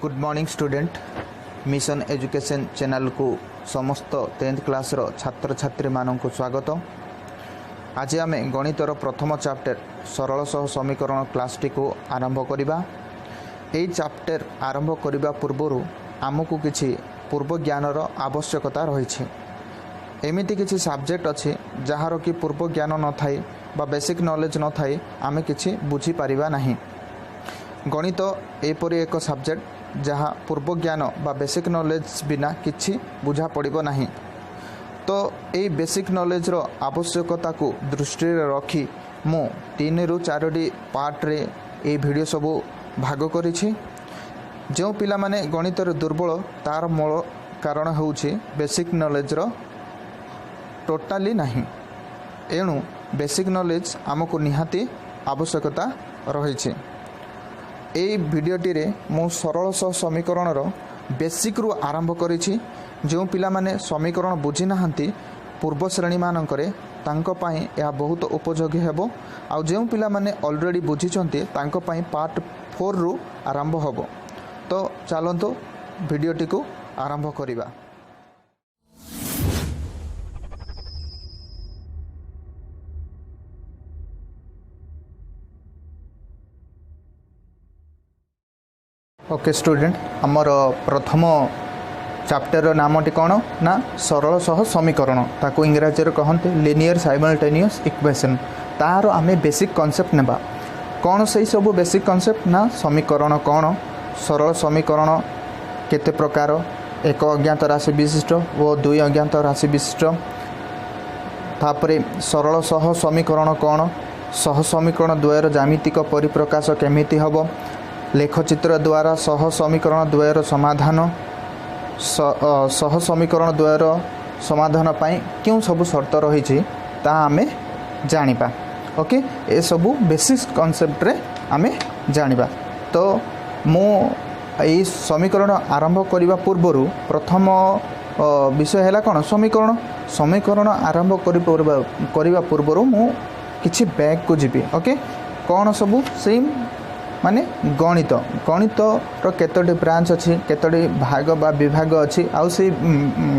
Good morning student mission education channel को समस्त 10th class रो छात्र छात्री मानन को स्वागत। आज आम गणितर प्रथम चैप्टर सरल सह समीकरण क्लास टी को आरंभ करिबा। एई चैप्टर आरंभ करिबा पूर्वरु आमको किछि पूर्व ज्ञानर आवश्यकता रही। एमिति किछि सब्जेक्ट अछि जहार कि पूर्व ज्ञान न थाई बा बेसिक नॉलेज न थाई आमे किछि बुझी परिबा नाही। गणित एपरि एक सब्जेक्ट जहाँ पूर्व ज्ञान बा बेसिक नॉलेज बिना किछि बुझा पड़िबो नाही। तो ये बेसिक नॉलेज रो आवश्यकता को दृष्टि रखी मु 3 रु 4 पार्ट रे ये वीडियो सब भाग करिछि। जो पिला माने गणित रे दुर्बल तार मूल कारण होउछि बेसिक नॉलेज रो टोटाली नाही। एणु बेसिक नॉलेज आमको निहाती आवश्यकता रही। এই ভিডিওটি রে মু सरल सह समीकरण रो बेसिक रु आरंभ करिछि। जो पिला माने समीकरण बुझी नाहंती पूर्व श्रेणी मानकरे तांको पई या बहुत उपयोगी हेबो। आ जो पिला माने ऑलरेडी बुझिचंती तांको पई पार्ट 4 रु आरंभ होबो। तो चलंतो वीडियोटी को आरंभ करिबा। ओके स्टूडेंट आमर प्रथम चैप्टर नामटी कौन ना सरल सह समीकरण ताको इंग्राजी कहते लिनियर साइमल्टेनियस इक्वेशन। तार आमे बेसिक कॉन्सेप्ट नेबा। कौन से सब बेसिक कॉन्सेप्ट ना समीकरण कौन, सरल समीकरण केते प्रकार, एक अज्ञात राशि विशिष्ट और 2 अज्ञात राशि विशिष्ट। तापरे सरल सह समीकरण कौन, सह समीकरण द्वयर ज्यामितिक परिप्रकाश केमिति हबो, लेखचित्र द्वारा सह समीकरण द्वयर समाधान, सह समीकरण द्वयर समाधान पाई क्यों सब शर्त रही ता आमे जानिबा। ओके ए सब बेसिक कॉन्सेप्ट रे आमे जानिबा। तो मो ए समीकरण आरंभ करबा पूर्वरु प्रथम विषय हैला कोन समीकरण। समीकरण आरंभ करबा पूर्वरु मु किछि बैक को जिबी। ओके कोन सब सेम माने गणित गणित रो केतोटी ब्रांच अच्छी केतोटी भाग बा विभाग अच्छी आउ से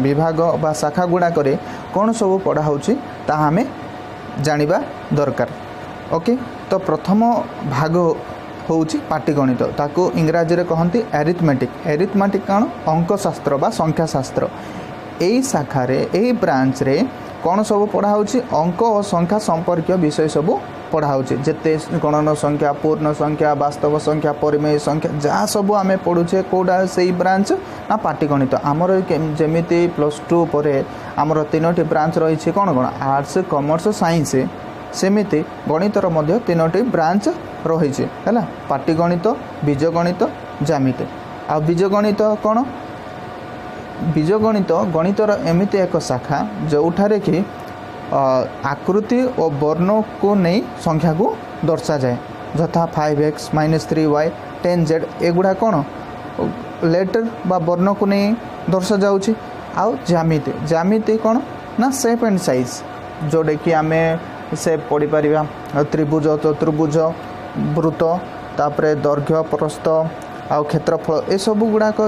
विभाग बा शाखा गुड़ा करे कौन सब पढ़ा होची ता हमें जानिबा दरकार। ओके तो प्रथम भाग होची पाटीगणित ताको इंग्राजी रे कहंती एरिथमेटिक। एरिथमेटिक कौन अंक शास्त्र बा संख्या शास्त्र। एई शाखा रे एई ब्रांच रे कौन सब पढ़ा होची अंक और संख्या संपर्कीय विषय सब पढ़ा होचे। जेते गणन संख्या, पूर्ण संख्या, वास्तव संख्या, परिमेय संख्या जहाँ सब आमे पढ़ुचे कोडा से ब्रांच ना पाटीगणित। आमर जेमिति +2 परे आमर 3टी ब्रांच रही कौन कौन आर्ट्स, कॉमर्स, साइंस। सेमिति गणितर मध्य 3टी ब्रांच रही है पाटीगणित, बीजगणित, ज्यामिति। आ बीजगणित कौन बीजगणित गणितर एमिति एक शाखा जोठारे कि आकृति और वर्ण को नहीं संख्या को दर्शा जाए। जथा 5x - 3y 10z एगुड़ा कौन लेटर बा वर्ण को नहीं दर्शा जाउची। आउ ज्यामिति ज्यामिति कौन ना शेप एंड साइज जोड़े कि आमे शेप पढ़ी पारिबा त्रिभुज, चतुर्भुज, वृत्त, तापरे दैर्घ्य, प्रस्थ आउ क्षेत्रफल ए सब गुड़ाक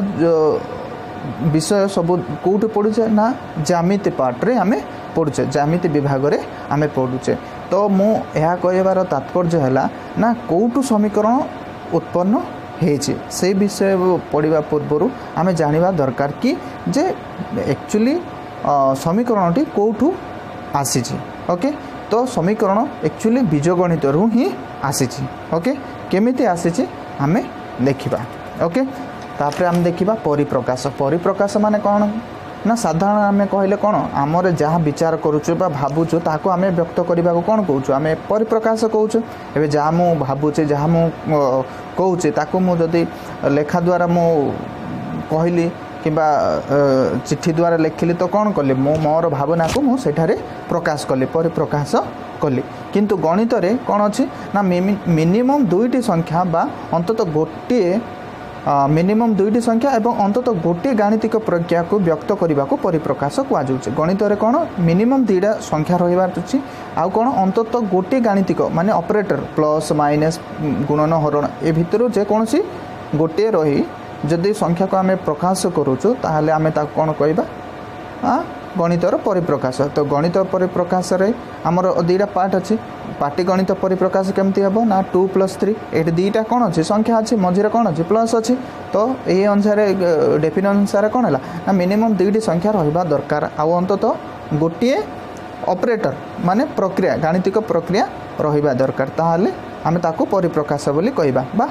विषय सब कौटी पढ़ुचे ना ज्यामिति पार्ट रे आमे पढ़ुचे, ज्यामिति विभाग रे आमे पढ़ुचे। तो मु यह कहबार तात्पर्य है ना कौटू समीकरण उत्पन्न हेछि से विषय पढ़ा पूर्व आमे जानिबा दरकार कि जे एक्चुअली समीकरणटी कौटू आसीछि। ओके तो समीकरण एक्चुअली बीजगणित रु ही आसीछि। ओके केमिति आसीछि आमे देखिबा। ओके तापर आम देखिबा परिप्रकाश। परिप्रकाश माने कौन ना साधारण आम कहले कौन आमर जहाँ विचार करुचु बा भावुचु ताको आम व्यक्त करने को कौन कहूँ आम परिप्रकाश कहूँ। एवं जहाँ मु भावुचे जहाँ मु कहूँ ताको मु जदि लेखा द्वारा मु कहली किंबा चिट्ठी द्वारा लिखिली तो कौन कली मु मोर भावना को मुझे प्रकाश कली परिप्रकाश कली। किंतु गणित रे कौन अच्छी ना मिनिमम 2टी संख्या बा अंतत गोटे मिनिमम 2टी संख्या एवं अंतत गोटे गाणितिक प्रक्रिया को व्यक्त करने को परिप्रकाश कहुचे। गणित रे कौन मिनिमम 2टा संख्या रही आउ कौन अंतत गोटे गाणितिक माने ऑपरेटर प्लस माइनस गुणन हरण ए भितर जेकोसी गोटे रही जदि संख्या को आम प्रकाश करुचु ताहले आम कौन कहवा गणितर परिप्रकाश। तो गणित परिप्रकाश रे आमर दुईटा पार्ट अच्छी पाटिगणित परिप्रकाश केमती हम ना 2 + 3 ये दुईटा कौन अच्छी संख्या अच्छी मझे कौन अच्छी प्लस अच्छी। तो ये अनुसार डेफिनेशन अनुसार कौन है ना मिनिमम दुईटी संख्या रहा दरकार आउ अंततः गोटे ऑपरेटर माने प्रक्रिया गाणितिक प्रक्रिया रहा दरकार ताहले आम ताकू परिप्रकाश बोली कहबा बा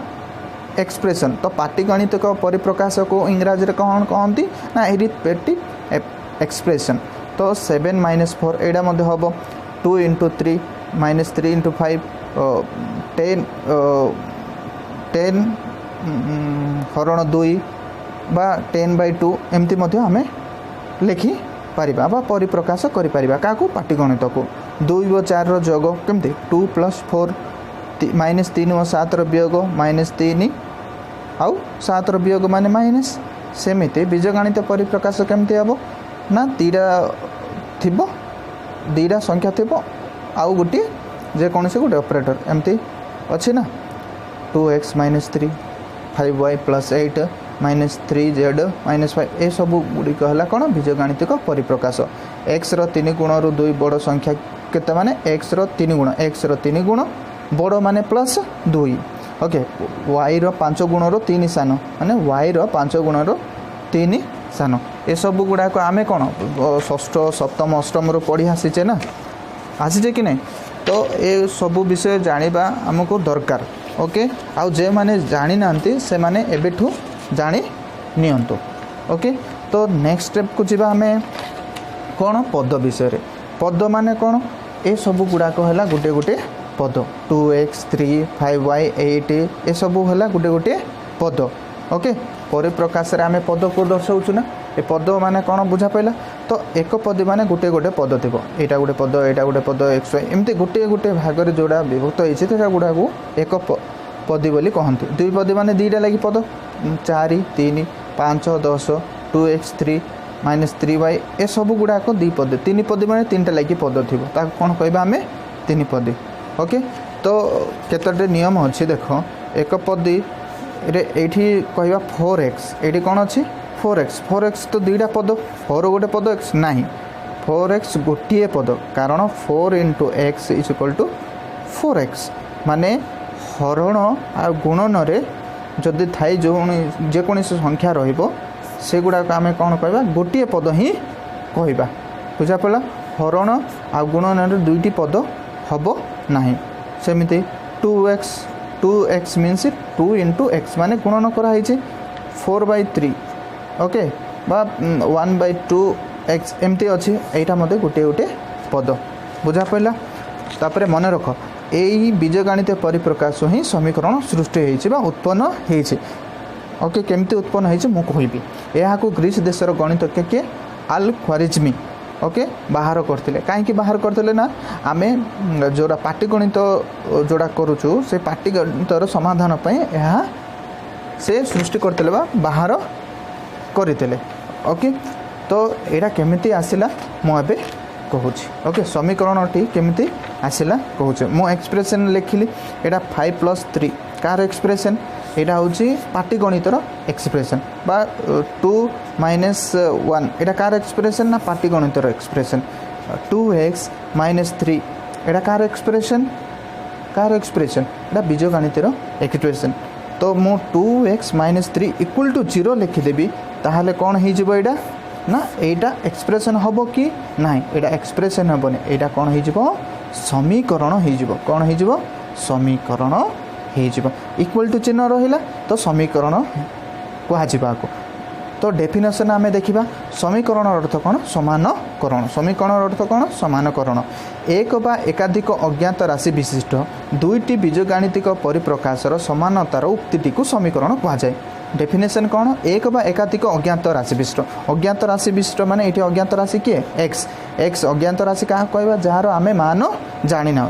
एक्सप्रेशन। तो पाटिगणितिक परिप्रकाश को इंग्राजी कौन कहती ना अरिथमेटिक एक्सप्रेशन। तो 7 - 4 एटा हम 2 × 3 -3 × 5 10 हरण 2 बा 10/2 एमती आम लिखि पारिबा बा परिप्रकाश करि पारिबा काकू पाटिगणित को। 2 व 4 रो जोग केमती 2 + 4 -3 व 7 रो वियोग -3 आउ 7 रो वियोग माने माइनस। सेमिति बीजगणित परिप्रकाश केमती हम ना दीटा संख्या थी आउ गोटे जेकोसी गोटे ऑपरेटर एमती अच्छी ना 2x - 3 5y + 8 -3z -5 ये सब गुड़िक है कौन बीजगणितिक परिप्रकाश। x रो 3 गुण रु 2 बड़ संख्या केते माने x रो 3 गुण x रो 3 गुण बड़ माने +2 ओके y रो 5 गुण रु 3 सान माने y रो 5 गुण रु 3 सान ये सब गुड़ाक आम कौन षष्ठ सप्तम अष्टम रू पढ़ी आसीचे ना आसीचे कि नहीं। तो ये सब विषय जानिबा हमको दरकार ओके आउ जे माने जानी नांती से माने एबेठू जानी नियंतु ओके। तो नेक्स्ट स्टेप को जीवा हमें कौन पद विषय रे पद माने कौन ये सब गुड़ाक है गोटे गोटे पद 2x 3 5y 8 ये सब है गोटे गोटे पद ओके। परिप्रकाश रे आमे पद को दर्शाऊँ ना ए पद माने कौन बुझा पाइला। तो एक पदी माने गोटे गोटे पद थी यहाँ गोटे पद यहाँ गोटे पद x y एमती गोटे गोटे भाग में जोड़ा विभक्त होता गुड़ा को एक पदी बोली कहती। दुई पदी माने दुईटा लगी पद 4 3 5 10 2x 3 -3y ए सब गुड़ाक दुई पद 3 पदी माने 3टा लगी पद थी कौन कहबा आम 3 पदी ओके। तो केतटे नियम अच्छी देख एक पदी रे एठी कहबा 4x एठी कौन अच्छी 4x तो दुईटा पद 4 गोटे पद x नहीं 4x गोटे पद कारण 4 × x = 4x माने हरण आ गुणन रे जदि थाई जो जेकोसी संख्या रहिबो से गुड़ाक आम कौन कहबा गोटे पद ही कहबा बुझा पड़ा। हरण आ गुणन रे दुईटी पद हबो नहीं सेमिति 2x मीन्स 2 × x माने गुणन कराई 4/3 ओके बा 1/2x एमती अच्छी यहाँ मत गोटे गोटे पद बुझा पड़ा। तापर मन रख यही बीजगणित परिप्रकाश ही समीकरण सृष्टि होती उत्पन्न होती ओके। केमती उत्पन्न होती मु कहबी यहाँ को ग्रीस देशर गणितज्ञ किए अल-ख्वारिज्मी ओके बाहर करते कहीं बाहर करते ना आम जोड़ा पाटिगणित जोड़ा करुचु से पाटिगणितर समाधान पर यह से सृष्टि करते बाहर करते ओके। तो यहाँ केमिति आसिला मुझे कहूँ ओके समीकरण टी केमिति आसिला कहूँ मु एक्सप्रेशन लिखिली यहाँ 5 + 3 कार एक्सप्रेशन यहाँ हूँ पाटिगणितर एक्सप्रेशन बा 2 - 1 यहाँ कार एक्सप्रेशन ना पाटिगणितर एक्सप्रेशन 2x - 3 यहाँ कार एक्सप्रेशन यहाँ बीजगणितर एक्सप्रेशन। तो मु 2x - 3 = 0 लिखिदेवी ताहले कौन हो ना एटा एक्सप्रेशन हम कि ना यहाँ एक्सप्रेशन हेनी यहाँ कौन हो समीकरण हो कौन हो समीकरण हो इक्वल टू चिन्ह रहा तो समीकरण कहुआ। तो डेफिनेशन आम देखा समीकरण अर्थ कौन समानकरण समीकरण अर्थ कौन समानकरण एक बा एकाधिक अज्ञात राशि विशिष्ट दुईटी बीजगणितिक परिप्रकाशर समानतार उक्ति को समीकरण कहुए। डेफिनेशन कौन एक बा एकाधिक अज्ञात राशि विशिष्ट माने ये अज्ञात राशि किए x अज्ञात राशि क्या कहवा जार आम मान जाना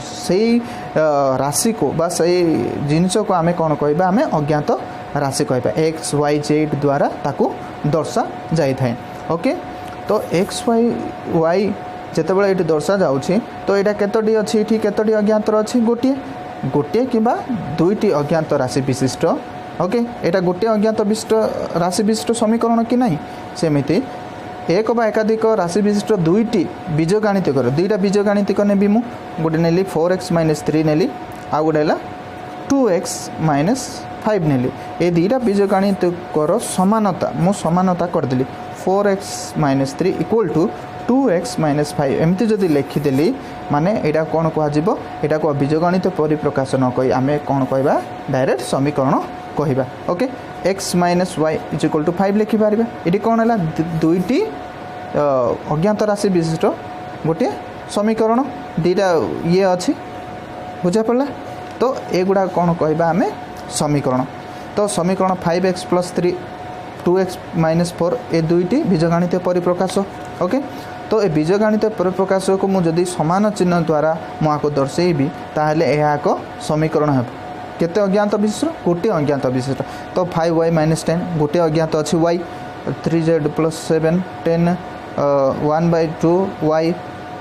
से राशि को बा से जिनस को आम कौन कहवा आम अज्ञात राशि कहवा x y z द्वारा ताकू दर्शा जाई थाए ओके। तो x y जितेबाला ये दर्शा जाऊँगी तो यहाँ केतोटी अच्छी ये केतोटी अज्ञात अच्छी गोटे गोटे कि दुईटी अज्ञात राशि विशिष्ट ओके एटा गोटे अज्ञात विशिष्ट राशि विशिष्ट समीकरण कि नहीं सेमिति एक बा एकाधिक राशि विशिष्ट दुईटी बीजगाणितिक दुईटा बीजगाणितिक नेबी मु गोटे नेली 4x - 3 नेली आ गोटे है 2x - 5 नेली ए दुईटा बीजगाणितिकर समानता मु समानता करदेली 4x - 3 = 2x - 5 एमती जदि लिखिदेली माने एटा कौन कह एटा को बीजगणित परिप्रकाश न कही आम कौन कह डायरेक्ट समीकरण कहवा ओके x - y = 5 लिखिपार ये कौन है दुईटी अज्ञात राशि विशिष्ट गोटे समीकरण दुईटा ये अच्छी बुझा पड़ा तो एगुड़ा कौन कहवा आम समीकरण तो समीकरण 5x + 3 2x - 4 ए दुईटी बीजगणित परिप्रकाश ओके तो ए बीजगणित परिप्रकाश को मुझे समान चिन्ह द्वारा मुझे दर्शेबी ताहले यह एक समीकरण है केते अज्ञात विशिष्ट गोटे अज्ञात विशिष्ट तो 5y - 10 गोटे अज्ञात अच्छी y 3z + 7 10 1/2 y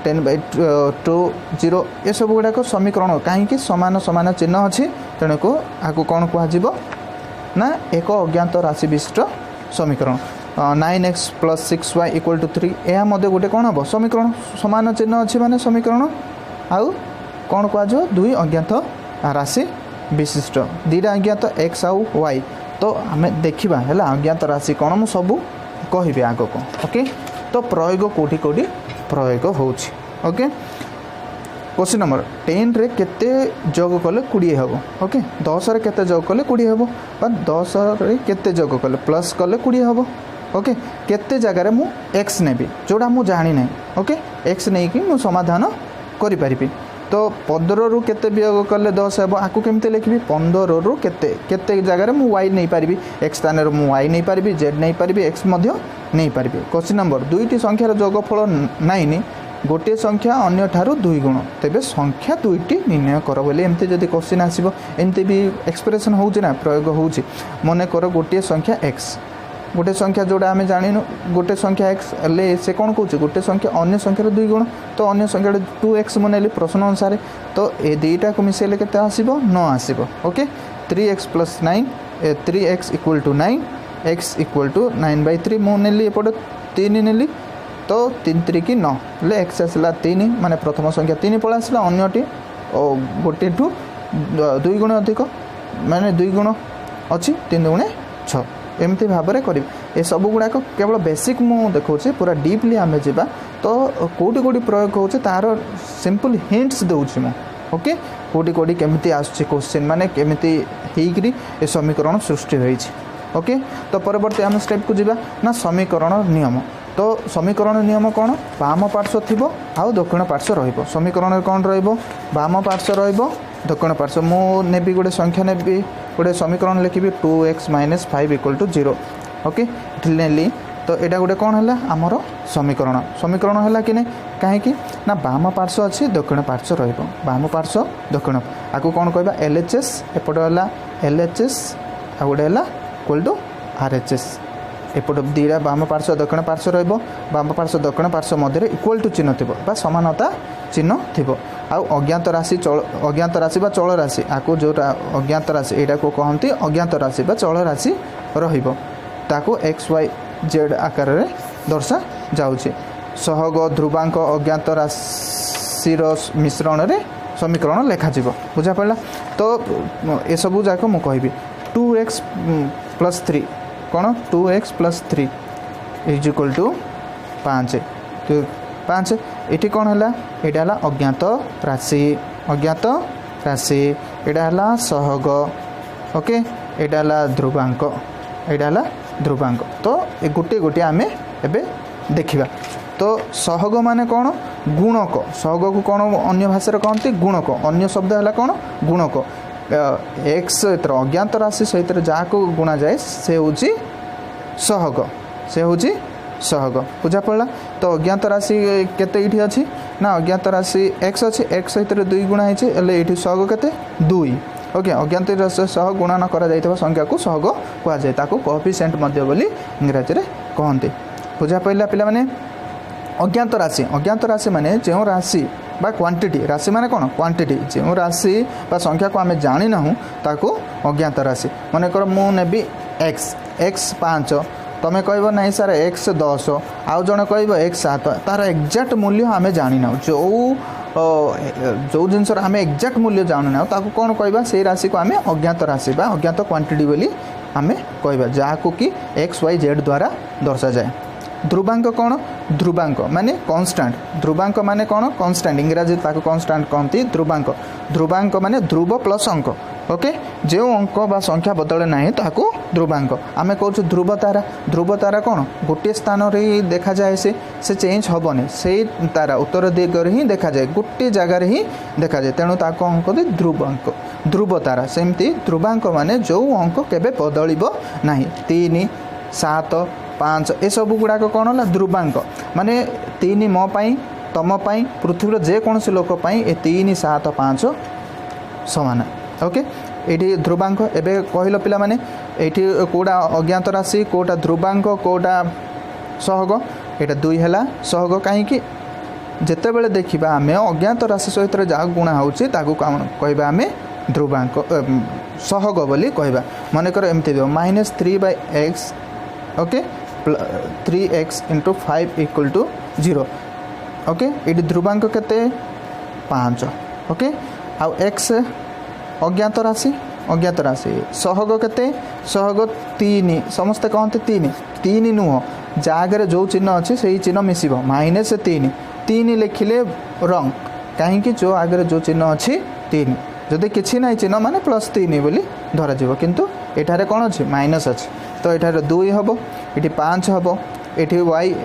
10/2 0 ये सब गुड़ाक समीकरण कहीं समान समान चिन्ह अच्छी तेणु को आपको कौन कह ना एक अज्ञात राशि विशिष्ट समीकरण 9x + 6y = 3 यह गोटे कौन हम समीकरण समान चिन्ह अच्छी माने समीकरण आउ कौन कह दुई अज्ञात राशि विशिष्ट दुईटा अज्ञात x आउ y तो आम देखा है अज्ञात राशि कौन मुझे सब कहि आग को ओके तो प्रयोग कोठी कोठी प्रयोग होची ओके क्वेश्चन नंबर 10 रे केते जोग कले 20 हम ओके 10 रे केते जोग कले 20 हम बा 10 रे केते जोग कले प्लस कले 20 हम ओके केते जगह मु x नेबी जोड़ा मु जानी नहीं ओके x नहीं कि मु समाधान करि परिबी तो 15 रु केते वियोग कले 10 हेबो आकु केमते लिखबी 15 रु केते केते जगह मु y नहीं पारिबी x स्थान रे मु y नहीं पारिबी z नहीं पारिबी x मध्य नहीं पारिबी क्वेश्चन नंबर दुईटी संख्यार जोगफल 9 गोटे संख्या अन्य ठारू 2 गुण तेबे संख्या दुईटी निर्णय कर बोले एमती जदि क्वेश्चन आसीबो एमती भी एक्सप्रेशन होउची ना प्रयोग होउची मने कर गोटे संख्या x गोटे संख्या जोड़ा आम जान गोटे संख्या x ले से कौन कौच गोटे संख्या अन्य संख्यार 2 गुण तो अन्य संख्या 2x मुनेली प्रश्न अनुसार तो ये दुईटा को मिसेले केते आसीबो 9 आसीबो ओके 3x + 9 3x = 9 x = 9/3 मु नेली एपटे 3 नेली तो 3 3 की 9 ले x आसला 3 माने प्रथम संख्या 3 पळा आसला अन्यटी गोटे ठू 2 गुण अधिक माने 2 गुण अच्छी 3 गुणे 6 एमती भाव में कर सब गुड़ाक केवल बेसिक मु देखा पूरा डीपली आम जा तो कौटी कौटी प्रयोग हो तार सिंपल हिंट्स दूसरी मु ओके कौटी कौटी केमती आसुची क्वेश्चन माने केमती होकरी ए समीकरण सृष्टि होईछि ओके तो परवर्ती आम स्टेप को जीवा ना समीकरण नियम तो समीकरण नियम कौन बाम पार्श्व थी आउ दक्षिण पार्श्व रहिबो समीकरण कौन रहिबो बाम पार्श्व रहिबो दक्षिण पार्श्व मु नेबी गोटे संख्या नेबी गोटे समीकरण लिखी 2x - 5 = 0 ओके नेली तो यहाँ गोटे कौन है आमर समीकरण समीकरण है कि नहीं कहीं ना बाम पार्श्व अच्छी दक्षिण पार्श्व रहिबो बाम पार्श्व दक्षिण आपको कौन कहबा LHS एपटे है LHS आ गोटे है = RHS एपट दुईटा बाम पार्श्व दक्षिण पार्श्व रहिबो बाम पार्श्व दक्षिण पार्श्व मध्य इक्वल टू चिन्ह थी समानता चिन्ह थी आउ अज्ञात राशि बा चल राशि आपको जो अज्ञात राशि यहाँ को कहते अज्ञात राशि बा चल राशि रहिबो ताको XYZ आकार रे दर्शा जाउछि सहग ध्रुवांक अज्ञात राशिर मिश्रण रे समीकरण लेखा जीवो बुझा पड़ला तो ए सबु जाक मु कहबी 2x + 3 कौन 2x + 3 = 5 तो 5 ये कौन है यहाँ अज्ञात राशि यहाँ है सहग ओके यहाँ ध्रुवांक यहाँ ध्रुवांक तो ये गोटे गोटे आम एबे देखिबा तो सहग माने कौन गुणक सहग को कौन अन्य भाषा कहते गुणक अन्य शब्द है कौन गुणक एक्स अज्ञात राशि सहित जहाँ को गुणा जाए से हूँ सहग बुझा पड़ा तो अज्ञात राशि केते इठी अछि ना अज्ञात राशि x अछि x सहित 2 गुणा होइछे एले इठी सहग केते 2 ओके अज्ञात राशि सह गुणन करा जाइतबा संख्या को सहग कहा जाय ताको कोएफिशिएंट मध्य बोली इंग्रजी रे कहंते बुझा पइला पिला माने अज्ञात राशि माने जो राशि बा क्वांटिटी राशि माने कोन क्वांटिटी जो राशि बा संख्या को आमे जानि ना ताको अज्ञात राशि मनकर मु नेबी एक्स एक्स 5 तमें कह ना सर एक्स 10 आउ जड़े कह एक्स 7 तार एक्जाक्ट मूल्य आम जानी ना जो जिनसर आम एक्जाक्ट मूल्य जानी ना कौन कहवा से राशि को आम अज्ञात राशि बा अज्ञात क्वांटिटी बोली आम कहवा जहाँ कि एक्स वाई जेड द्वारा दर्शा जाए। ध्रुवांक कौन ध्रुवांक माने कांस्टेंट ध्रुवांक माने कौन कांस्टेंट इंग्राजी ताको कांस्टेंट कहती ध्रुवांक ध्रुवांक माने ध्रुव प्लस अंक ओके जो अंक बा संख्या बदले ना ताको ध्रुवांक आम कहूँ ध्रुव तारा कौन गोटे स्थान रे देखा जाए से चेंज हेनी से तारा उत्तर दिगरे ही देखा जाए गोटे जगार ही देखा जाए तेणु ताको अंक ध्रुवांक ध्रुव तारा सेमती ध्रुवांक माने जो अंक केबे बदलिबो नाही 3 7 5 ए सब गुड़ाक कौन है ध्रुवांक माने 3 मो पाई तम पाई पृथ्वीर जेकोसी लोक पाई ए 3 7 5 समान ओके ये ध्रुवांक एवं कहल पिला माने एठी कोड़ा अज्ञात राशि कोटा ध्रुवांक कोटा सहग यहाँ 2 है सहग कहीं जिते बड़े देखा आम अज्ञात राशि सहित जहाँ गुणा होची कहवा आम ध्रुवांक सहग बोली कहवा मनकर एमती -3/x ओके 3x × 5 = 0 ओके ये ध्रुवांक केते 5 ओके आउ x अज्ञात राशि सहग केते सहग 3 समस्ते कहते 3 नुह जगह जो चिन्ह अच्छी से चिन्ह मिसिब -3 लिखिले रंग कहीं जो आगे जो चिन्ह अच्छी 3 जदि किसी ना चिन्ह माने +3 बोली धर किंतु एठारे कौन अच्छी माइनस अच्छी तो एठारे 2 हम ये 5 हम ये वाई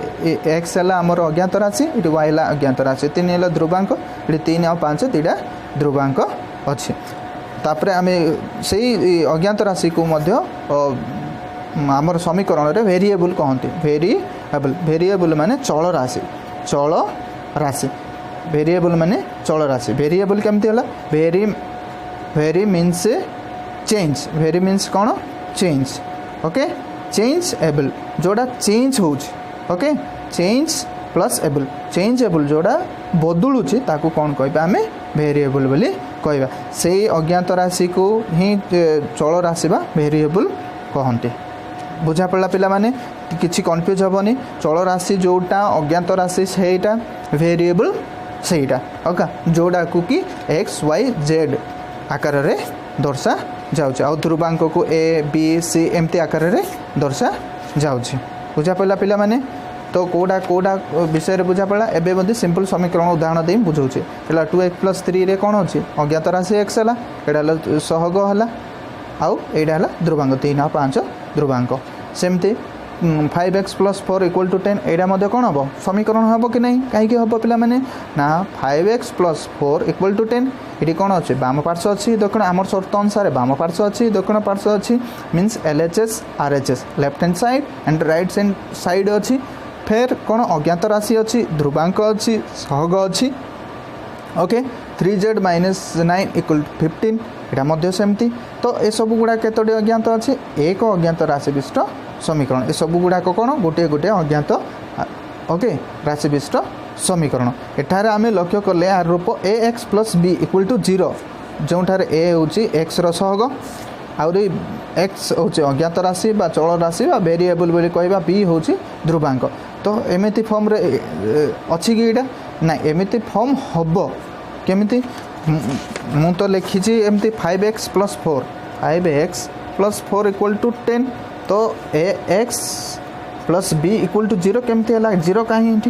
एक्स है आमर अज्ञात राशि ये वाई है अज्ञात राशि 3 है ध्रुवांक ये 3 और 5 2टा ध्रुवांक अच्छी तापर आम से अज्ञात राशि को मध्य आमर समीकरण रे वेरिएबल कहते वेरिएबल माने चल राशि वेरिएबल माने चल राशि वेरिएबल केमती है very means change very means कौन चेंज ओके चेंज एबल जोड़ा चेंज होची ओके चेंज प्लस एबल जोड़ा बदलुची ताकू कौन कहबा आमे वेरिएबल बोली कहबा से अज्ञात राशि को ही चल राशि बा वेरिएबल कहते बुझा पड़ा पिला माने किछि कन्फ्यूज हेनी चल राशि जोटा अज्ञात राशि सेटा वेरिएबल सेटा ओके जोड़ा को कि एक्स वाई जेड आकार रे दर्शा जाउछ आ ध्रुवांक को ए बी सी एमती आकार रे दर्शा जाउछ बुझा पड़ा पिला माने तो कोड़ा विषय बुझा पड़ा एवं मध्य सिंपल समीकरण उदाहरण दे बुझाऊे 2x + 3 रे कौन अच्छी अज्ञात राशि x है यहाँ सहग है आउ यहाँ है ध्रुवांक 3 और 5 ध्रुवांक सेमती 5x + 4 = 10 यहाँ कौन हम समीकरण हम कि नहीं कहीं हम पिला माने ना 5x + 4 = 10 ये कौन अच्छे बाम पार्श्व अच्छी दक्षिण आम शर्त अनुसार बाम पार्श्व अच्छी दक्षिण पार्श्व अच्छी means LHS RHS left hand side and right hand side अच्छी फिर कौन अज्ञात राशि अच्छी ध्रुवांक अच्छी सहग अच्छी ओके 3z - 9 = 15 यहाँ सेमती तो ये सब गुड़ा केतोटी अज्ञात अच्छी एक अज्ञात राशि विशिष्ट समीकरण ये सब गुड़ाक कौन गोटे गोटे अज्ञात ओके राशि विशिष्ट समीकरण एठारे आम लक्ष्य कले आर रूप ax + b = 0 जो a हूँ x सहग आउरी एक्स हूँ अज्ञात राशि बा चल राशि बा वेरिएबल बोली कहवा बी हूँ ध्रुवांक तो एमती फॉर्म रे अच्छी कि यहाँ ना एमती फॉर्म हम केमिति मु तो लिखी एमती 5x + 4 5x + 4 = 10 तो ax + b = 0 केमती है 0 कहीं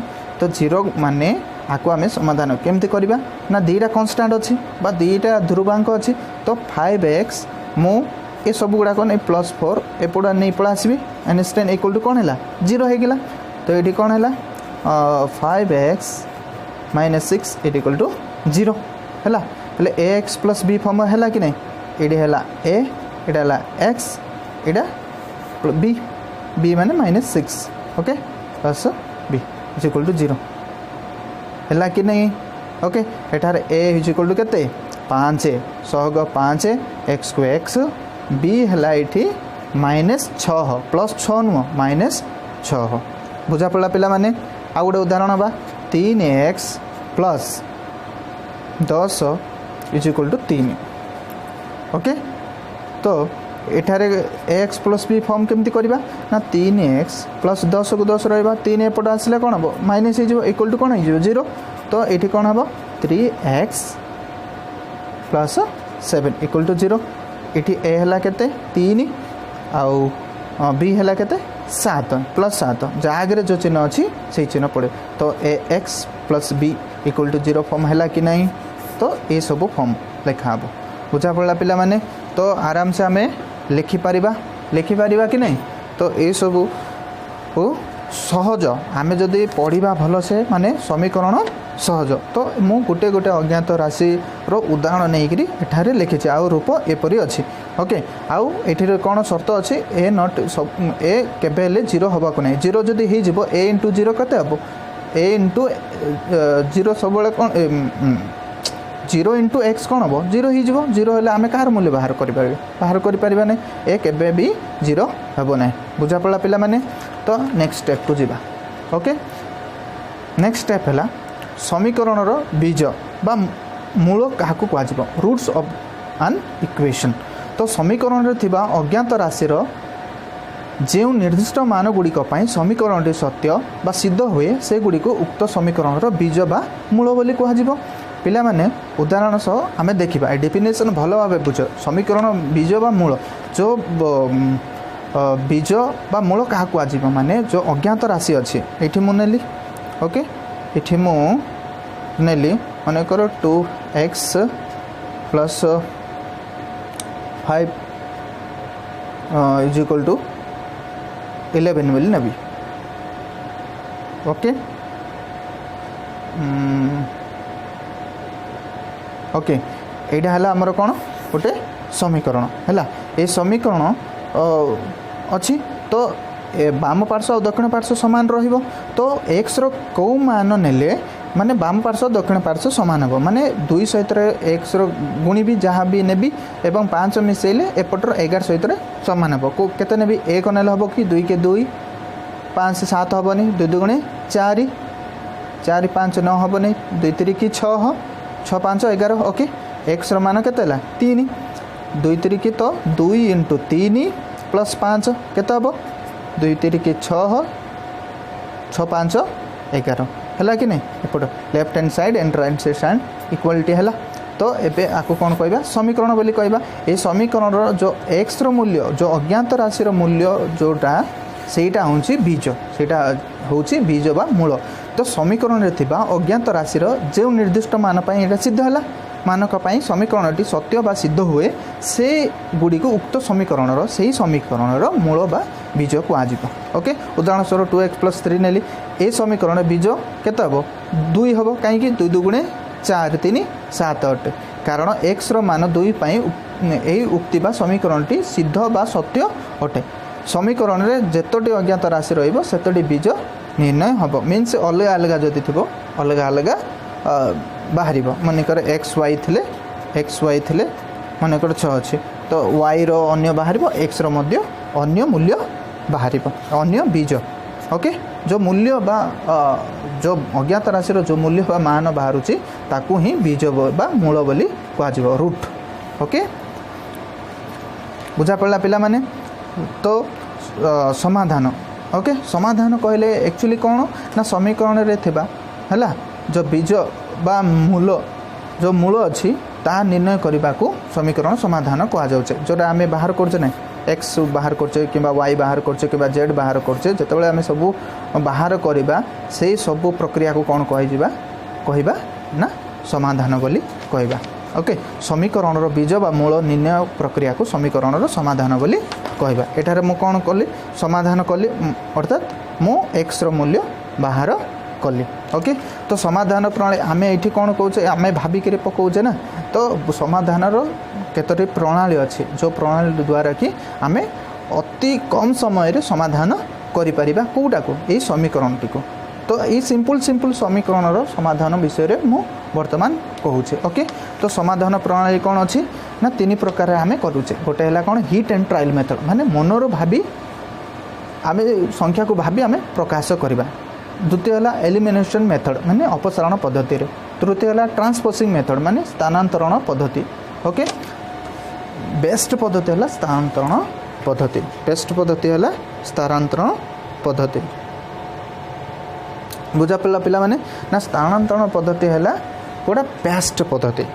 तो 0 माने आपको आम समाधान केमती करवा ना 2टा कन्स्टांट अच्छी बा 2टा ध्रुवांक अच्छी तो 5x मु ये सब गुड़ाक नहीं +4 एपटा नहीं पड़ा आसबि -10 = कौन है 0 होगा तो ये कौन है 5x - 6 = 0 है हेल्ले ax + b फॉर्म है कि नहीं ये है a यहाँ है x यहाँ b माने -6 ओके प्लस b = 0 है कि नहीं ओके एठार a = केते 5 सहग 5 x को x b है ये -6 +6 नुह -6 बुझा पड़ा पिला माने आ गोटे उदाहरण बा 3x + 10 = 3 ओके तो एठारे एक्स प्लस बी फॉर्म केमती करवा ना 3x प्लस 10 को 10 रहा 3 एपट आसले कौन हम माइनस हो इक्वल टू कौन हो 0 तो ये कौन हम 3x प्लस 7 इक्वल टू 0 ये ए है केते 3 आउ बी है केते 7 प्लस 7 जहाँ आगे जो चिन्ह अच्छी से चिन्ह पड़े तो a x plus b equal to 0 form है कि नहीं तो ये सब फॉर्म लिखा हे बुझा पड़ा पिला माने तो आराम से आम लिखिपर कि नहीं तो ये सब सहज आम जदि पढ़ा भल से माने समीकरण सहज तो मु गोटे गोटे अज्ञात राशि रो उदाहरण नहीं एठारे लिखी आउ रूप एपरी अच्छी ओके आउ ये कौन शर्त अच्छी ए नट ए केबे 0 हवा को नहीं 0 जदि हो ए इंटू 0 केते हम ए इंटू 0 सब कौन 0 इंटू एक्स कौन हम 0 हो 0 हेल्ले आम कहार मूल्य बाहर कर नहीं ए केबे भी 0 हेब ना बुझा पड़ा पिला माने तो नेक्स्ट स्टेप को जीवा ओके नेक्स्ट स्टेप है समीकरण बीज बा मूल क्या कह रूट्स ऑफ एन इक्वेशन तो समीकरण थिबा अज्ञात राशि जो निर्दिष्ट मान गुड़िक समीकरण सत्य बा सिद्ध हुए से गुड़िक उक्त समीकरण बीज बा मूल बोली कह पिला माने उदाहरण सह आम देखा डेफिनेशन भल भाव बुझ समीकरण बीज बा मूल जो बीज बा मूल क्या कह माने जो अज्ञात राशि अच्छी ये मुझे ओके ये मुझे मनकर 2x plus 5 is equal to 11 बोली नेबी ओके ओके यहाँ है आमर कौन गोटे समीकरण है ये समीकरण अच्छी तो बाम पार्श्व और दक्षिण पार्श्व सामान रहिबो तो एक्स रो कौ मान नेले माने बाम पार्श्व दक्षिण पार्श्व सामान हे माने 2 सहित एक्स रो गुणी भी जहाँ भी नेबी एवं 5 मिसेले एपटर 11 सहित सामान हे केते नेबी 1 नेले हम कि 2 के 2 5 से 7 हेनी 2 2 गुणे 4 4 5 9 हेनी 2 3 की 6 6 5 11 ओके एक्स रो मान केते ला 3 2 3 की तो 2 इंटू 3 प्लस 5 केते हम 2 3 की 6 6 5 11 है कि नहीं एपट left hand side and right side equality है तो एबे आको कौन कहबा समीकरण बोली कहबा ए समीकरण जो एक्स रो मूल्य जो अज्ञात राशि रो मूल्य जोटा सेटा होची बीज सेटा होची बीज बा मूल तो समीकरण रे थिबा अज्ञात राशि रो जो निर्दिष्ट मान पई एटा सिद्ध हला मानक पई समीकरणटी सत्य बा सिद्ध हुए से गुडी को उक्त समीकरण रो सही समीकरण रो मूल बा बीज को आजिबो ओके उदाहरण स्वरूप 2x प्लस 3 नेली ए समीकरण बीज केते हबो 2 हबो काहे कि 2 2 गुणे 4 3 7 8 कारण x रो मान 2 पई एही उक्ति बा समीकरणटी सिद्ध बा सत्य अटे समीकरण रे जेतोटी अज्ञात राशि रहिबो सेतोटी बीज निर्णय हबो मीन्स अलग अलग जदि थिबो अलग अलग बाहर मनकर एक्स वाई थे मनकर 6 अच्छे तो वाई रो अन्य बाहर एक्स रो मध्य अन्य मूल्य बाहर अन्य बीज ओके जो मूल्य बा जो अज्ञात राशि जो मूल्य बा मान बाहर ताकू ही बीज बा मूल बोली कह रूट ओके बुझा पड़ा पिला माने तो समाधान ओके समाधान कहले एक्चुअली कौन ना समीकरण रे थिबा हला जो बीज बा मूल जो मूल अच्छी ता निर्णय करने को समीकरण समाधान कह जोटा आम बाहर करचे ना एक्स बाहर करचे कि वाई बाहर करचे कि जेड बाहर करचे जितेबाला आम सब बाहर करवा से सब प्रक्रिया को कौन कहवा ना समाधान बोली कहवा ओके समीकरण बीज बा मूल निर्णय प्रक्रिया को समीकरण समाधान बोली कहवा एठारे मु कौन कली समाधान कली अर्थात मु एक्स रो मूल्य बाहर कली ओके तो समाधान प्रणाली आम ये कौन कहे आम भाविक पकाचे ना तो समाधान केतोटी प्रणाली अच्छी जो प्रणाली द्वारा कि आम अति कम समय समाधान करिपरिबा कोटा को यही समीकरण टी को तो ये सिंपल सिंपल समीकरण समाधान विषय में मु वर्तमान कहूचे ओके तो समाधान प्रणाली कौन अच्छी ना 3 प्रकार आम करूचे गोटे है कौन हिट एंड ट्रायल मेथड माने मनर भावी आम संख्या को भावी आम प्रकाश करवा द्वितीय है एलिमिनेशन मेथड माने अपसारण पद्धति तृतीय है ट्रांसपोजिंग मेथड माने स्थानांतरण पद्धति ओके बेस्ट पद्धति है स्थानांतरण पद्धति। बेस्ट पद्धति है स्थानांतरण पद्धति। बुझा पड़ा पिला माने ना स्थानांतरण पद्धति है गोटा बेस्ट पद्धति।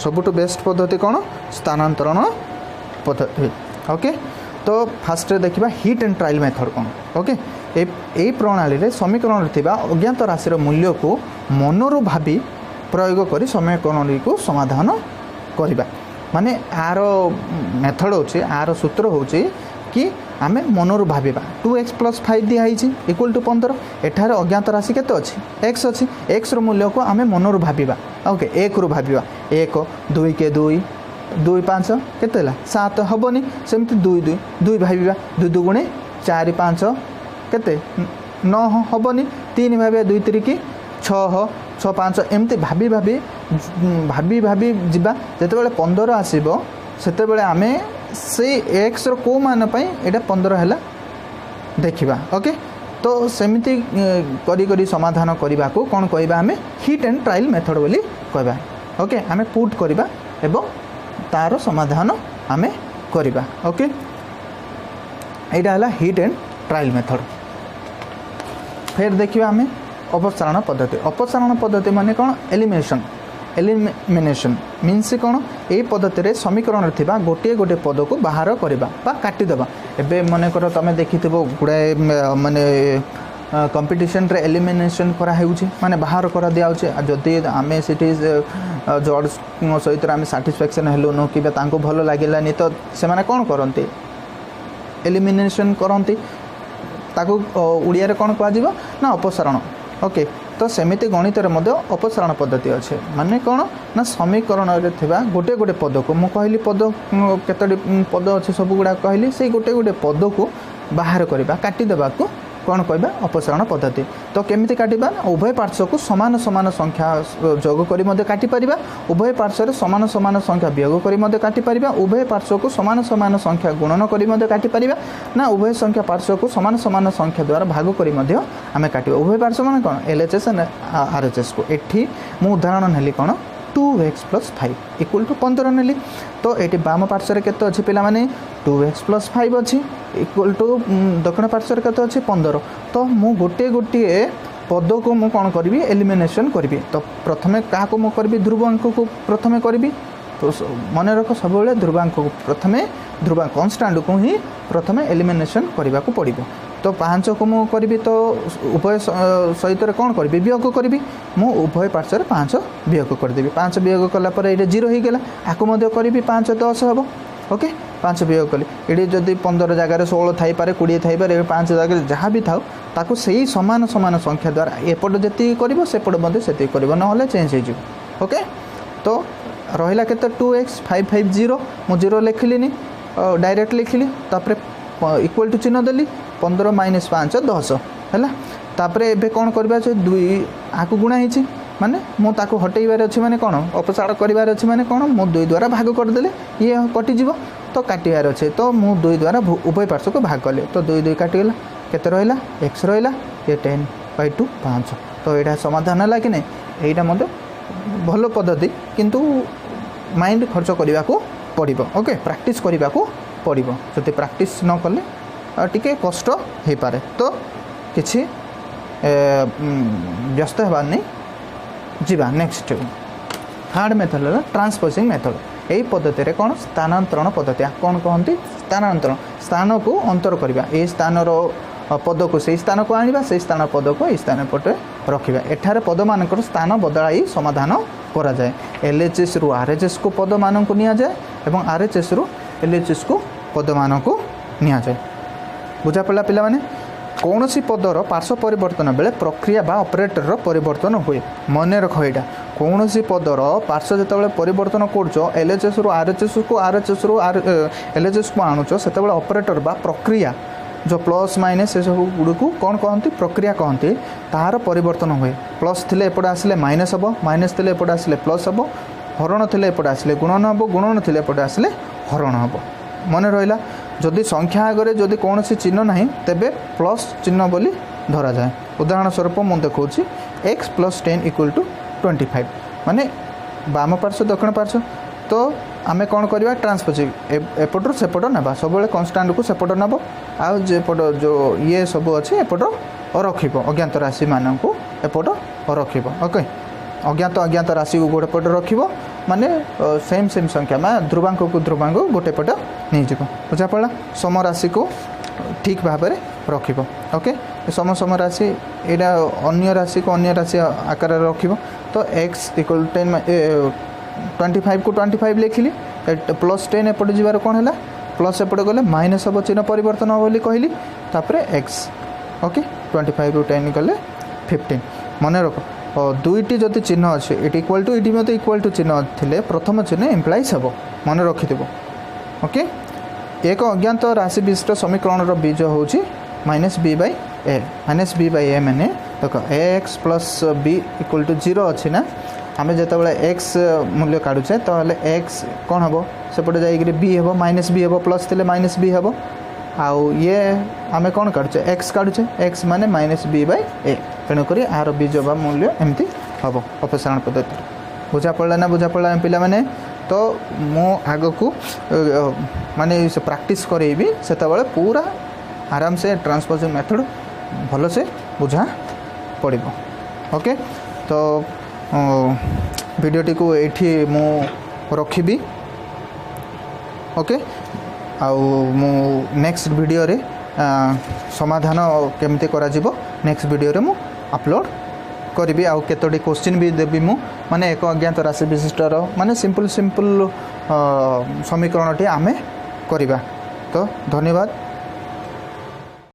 सबुठ बेस्ट पद्धति कौन स्थानांतरण पद्धति। ओके तो फास्ट देखा हिट एंड ट्रायल मेथड कौन। ओके ए प्रणाली रे समीकरण अज्ञात राशि मूल्य को मनरु भावी प्रयोग कर समीकरण को समाधान करवा माने आर मेथड होची आर सूत्र होची कि आमे मनरु भाविबा 2x + 5 दिखाई इक्वल टू 15 एठार अज्ञात राशि केते अछि x अछि x रो मूल्य को आमे मनरु भाविबा। ओके 1 रु भाविबा 1 2 के 2 2 5 केते हला 7 हबनी सेमति 2 2 2 भाविबा 2 2 गुणे 4 5 केते 9 हबनी 3 भाविबा 2 3 की 6 6 5 एमती भाभी भाभी भाभी भाभी जीवा जेते 15 आसीबो सेते बेले आमे से एक्स रो को मान पई एटा 15 हैला देखिबा। ओके तो सेमिति करी करी समाधान करबा को कोन कहबा हमें हिट एंड ट्रायल मेथड बोली कहबा। ओके हमें पुट करबा एवं तार समाधान हमें करबा। ओके एटा हला हिट एंड ट्रायल मेथड। फिर देखिबा हमें अपसारण पद्धति। अपसारण पद्धति माने कोन एलिमिनेशन मीन्स कौन ये पद्धति रे समीकरण थिबा गोटे गोटे पद को बाहर करबा बा काटी देबा। एबे मने कर तमे देखिथिबो गुडाए माने कंपटीशन रे एलिमिनेशन करा हेउची माने बाहर करा दिया होची जदी आमे सिटी जॉर्ज सहित आमे सैटिस्फैक्शन हेलो नो कि तांको भलो लागिलानी तो से माने कोन करंती एलिमिनेशन करंती ताको उड़िया रे कोन कहआ जीवो ना अपसारण। ओके तो सेमिति गणित अपसारण पद्धति अच्छे माने कौन ना समीकरण गोटे गोटे पद को मु कहली पद केतोटी पद अच्छे सब गुड़ा कहली से गोटे गोटे पद को बाहर करवा काटिदेवा को कौन कहबा अपसारण पद्धति। तो केमिति काटिबा उभय पार्श्व को समान समान संख्या जोग करी मध्य काटि परिबा उभय पार्श्व रे समान समान संख्या वियोग करी मध्य काटि परिबा उभय पार्श्व को समान समान संख्या गुणन करी मध्य काटि परिबा ना उभय संख्या पार्श्व को समान समान संख्या द्वारा भाग करी मध्य आमे काटिबा। उभय पार्श्व माने कोन एलएचएस एंड आरएचएस को एठी मु उदाहरण नेली कोन 2x + 5 इक्वल टू 15 नेली। तो ये बाम पार्श्व केते अच्छी पिला माने 2x + 5 अच्छी इक्वल टू दक्षिण पार्श्व केते अच्छी 15। तो मु गोटे गोटे पद को मु कौन करी एलिमिनेशन करी। तो प्रथमे क्या मु करी ध्रुवांक को प्रथमे करी तो मन रख सब ध्रुवांक को प्रथमे ध्रुवांक कन्स्टांट को ही प्रथमे एलिमिनेशन करने को पड़ो। तो 5 को मु करी तो उभय सहित कौन करी वियोग करी मु उभय पार्श्व 5 वियोग करदेवी 5 वियोग कलापर ये 0 हो गला आपको करी 5 10 हम। ओके 5 वियोग कली ये जदि 15 जगार 16 थी 20 थी 5 जगह जहाँ भी था ताकू से समान समान संख्या द्वारा एपट जी कर सेपट से कर ना चेंज हो। ओके तो रहा के 2x 550 मु 0 लिखिली डायरेक्ट लिखिली इक्वल टू चिन्ह देली 15 - 5 10 है तापर एबे कौन करबा 2 आकु गुणा ही माने मु ताकू हटेबार अच्छी माने कौन अपसार करार अच्छी माने कौन मु 2 द्वारा भाग करदेले ये कटिज तो काटिबार अच्छे तो मु 2 द्वारा उभय पार्श्व को भाग कले तो 2 2 काटिगला केते रहिला x रहिला ये 10/2 5। तो यहाँ समाधान है कि नहीं यहाँ मत भल पद्धति किंतु माइंड खर्च करने को पड़ो। ओके प्रैक्टिस करने को पड़ो जदि प्रैक्टिस न कले टिके कष्ट हो पारे तो किसी व्यस्त होबार नहीं जीवा। नेक्स्ट हार्ड मेथड है ट्रांसपोजिंग मेथड। यही पद्धति रे कौन स्थानांतरण पद्धति कौन कहते स्थानांतरण स्थान को अंतर करवा ये स्थान पद को से स्थान को आनिबा से स्थान पद को इस स्थान पटे रखिबा। एठारे पद मानकर स्थान बदलाई समाधान करा जाए। एलएचएस रु आरएचएस को पद मान को निया जाए एवं आरएचएस रु एलएचएस को पद मान को निया जाए। बुझा पड़ा पिला माने कौन सी पदर पार्श्व परिवर्तन बेले प्रक्रिया बा ऑपरेटर परिवर्तन हुए मन रख यहाँ कौन सी पदर पार्श्व जो परिवर्तन कर एलएचएस रु आरएचएस को आरएचएस रु एलएचएस को आणुच से ऑपरेटर बा प्रक्रिया जो प्लस माइनस ये सब गुड़ को कौन कहती प्रक्रिया कहती तार परिवर्तन हुए। प्लस थिले एपटे आसिले माइनस हम माइनस थिले एपटे आसिले प्लस हम हरण थिले एपटे आसिले गुणन हम गुणन थिले एपटे आसिले हरण हम। मन रहा जदि संख्या आगे जदि कौन चिन्ह ना तेबे प्लस चिन्ह बोली धरा जाए। उदाहरण स्वरूप मुझे देखा x + 10 = 25 माने बाम पार्श्व दक्षिण पार्श्व तो आमे कौन करवा ट्रांसपोजिंग एपटर सेपट ना सब कन्स्टाट को सेपट नब आउट जो ये सब अच्छे एपट रख अज्ञात राशि मान को एपट रख ओके अज्ञात अज्ञात राशि को गोटे पट रख माने सेम सेम संख्या मैं ध्रुवांक को ध्रुवांक गोटे पट नहीं जीव बुझा पड़ा सम राशि को ठीक भाव में रख ओके सम सम राशि यहाँ अन्य राशि को अन्य राशि आकार रख तो x इक्वल 25 को 25 लिखिली प्लस 10 एपट जीवार कौन है प्लस एपट गले माइनस हम चिन्ह परिवर्तन हम बोली कहली तापर x ओके 25 रु 10 गले 15 मन रख दुईटी जदि चिन्ह अच्छे ये इक्वल टू ये इक्वल टू चिन्ह थे प्रथम चिन्ह इम्प्लाइज हम मन रखि ओके एक अज्ञात राशि विशिष्ट समीकरण बीज हूँ minus b by a minus b by a मैंने देख a x plus b equal to 0 अच्छी ना आम जो एक्स मूल्य काढ़ुचे तो एक्स कौन हम सेपटे जाइए बी हम माइनस बी हम प्लस थे माइनस बी हम आउ ये आम कौन काढ़ुचे एक्स काढ़ुचे एक्स माने माइनस बी बाई ए तेणुक आर बीज बा मूल्य एमती हम अपसारण पद्धति बुझा पड़ा ना बुझा पड़ा पिला माने तो मु आग को माने प्रैक्टिस करेबी से पूरा आराम से ट्रांसपोजिंग मेथड भल से बुझा पड़ो ओके तो वीडियोटी को एठी मु रखिबी ओके आउ मु नेक्स्ट वीडियो रे समाधान केमती करा जिवो नेक्स्ट वीडियो रे मु अपलोड करी आउ केतोटी क्वेश्चन भी देवी मु माने एक अज्ञात राशि विशिष्टर माने सिंपल सिंपल समीकरणटी आमे करिबा तो धन्यवाद।